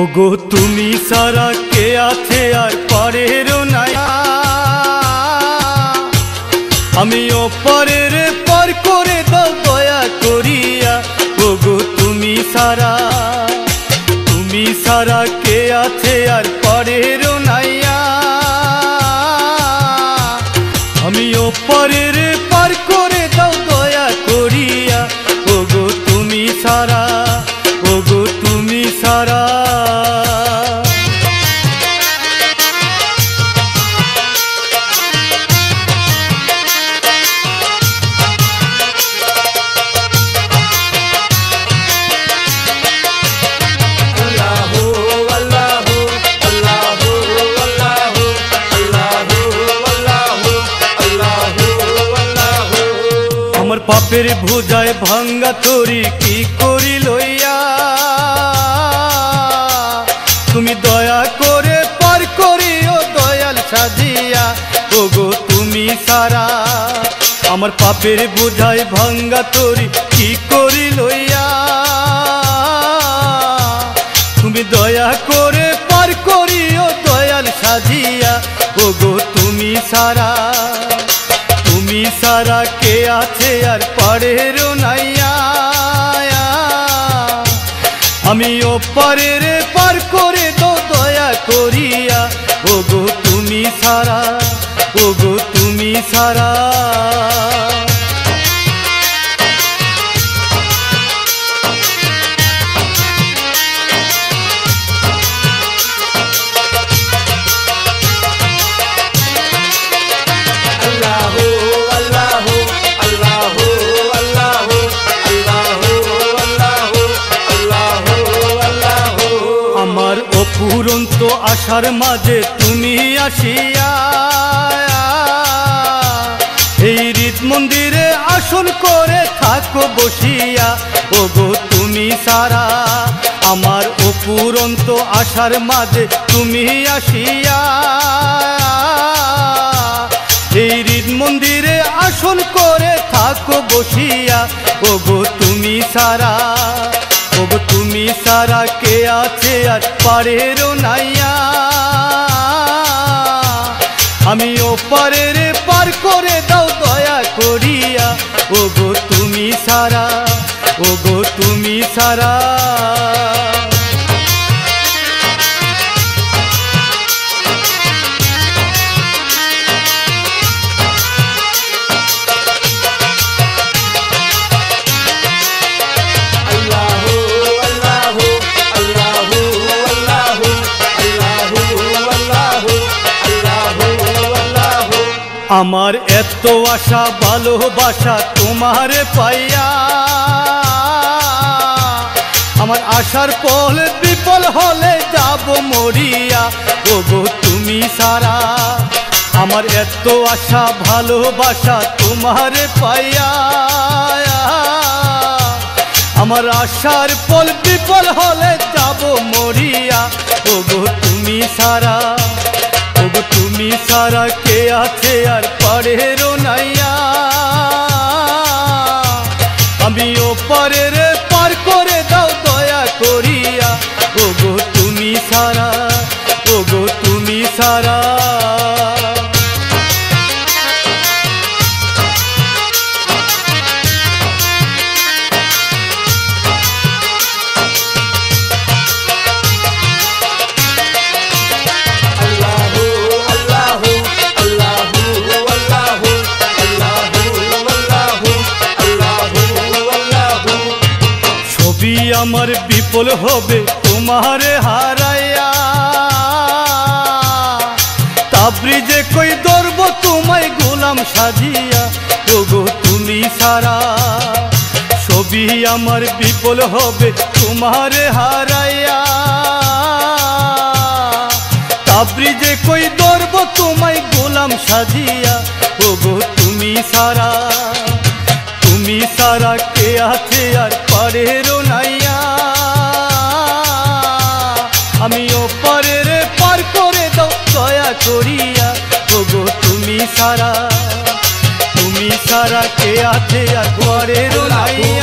ওগো তুমি সারা কে আছে আর পরেরও নাই, আমি অপরের পর করে দাও দয়া করিয়া। ওগো তুমি সারা কে আছে আর পরেরও নাইয়া, আমি অপরের পর করে দাও দয়া করিয়া। ওগো তুমি সারা, ওগো তুমি সারা। আমার পাপের ভুজায় ভাঙ্গা তরি কি করি লইয়া, তুমি দয়া করে পার করিও দয়াল সাজিয়া। ওগো তুমি সারা, আমার পাপের ভুজায় ভাঙ্গা তরি কি করি লইয়া, তুমি দয়া করে পার করিও দয়াল সাজিয়া। ওগো তুমি সারা, তুমি সারা কে আছে আর পরেরও নাইয়া, আমি ওপারের পার করে দাও দয়া করিয়া। ওগো তুমি সারা, ওগো তুমি সারা। আমার অপুরন্ত আশার মাঝে তুমি আসিয়া, এই হৃদ মন্দিরে আসন করে থাকো বসিয়া। ওগো তুমি সারা, আমার অপুরন্ত আশার মাঝে তুমি আসিয়া, এই হৃদ মন্দিরে আসন করে থাকো বসিয়া। ওগো তুমি সারা, ওগো তুমি সারা কে আছে আর পারেরও নাইয়া, আমি ওপারের পার করে দাও দয়া করিয়া। ওগো তুমি সারা, ওগো তুমি সারা। আমার এত আশা ভালোবাসা তোমারে পাইয়া, আমার আশার ফল বিফল হলে যাব মরিয়া। ওগো তুমি সারা, আমার এত আশা ভালোবাসা তোমারে পাইয়া, আমার আশার ফল বিফল হলে যাব মরিয়া। ওগো তুমি সারা, ওগো তুমি সারা কে আছে আর পরেরও নাইয়া, আমি ওপারের পার করে দাও দয়া করিয়া। ওগো তুমি সারা, ওগো তুমি সারা। আমার বিফল হবে তোমারে হারাইয়া, তাবরিজে কই ধরব তোমায় গোলাম সাজিয়া। ওগো তুমি সারা, ছবি আমার বিফল হবে তোমারে হারাইয়া, তাবরিজে কই ধরব তোমায় গোলাম সাজিয়া। ওগো তুমি সারা, তুমি সারা কে আছে আর পারেরও নাইয়া, আমি ওপারের পার করে দাও দয়া করিয়া। ওগো তুমি সারা, তুমি সারা কে আছে আর পারেরও নাইয়া।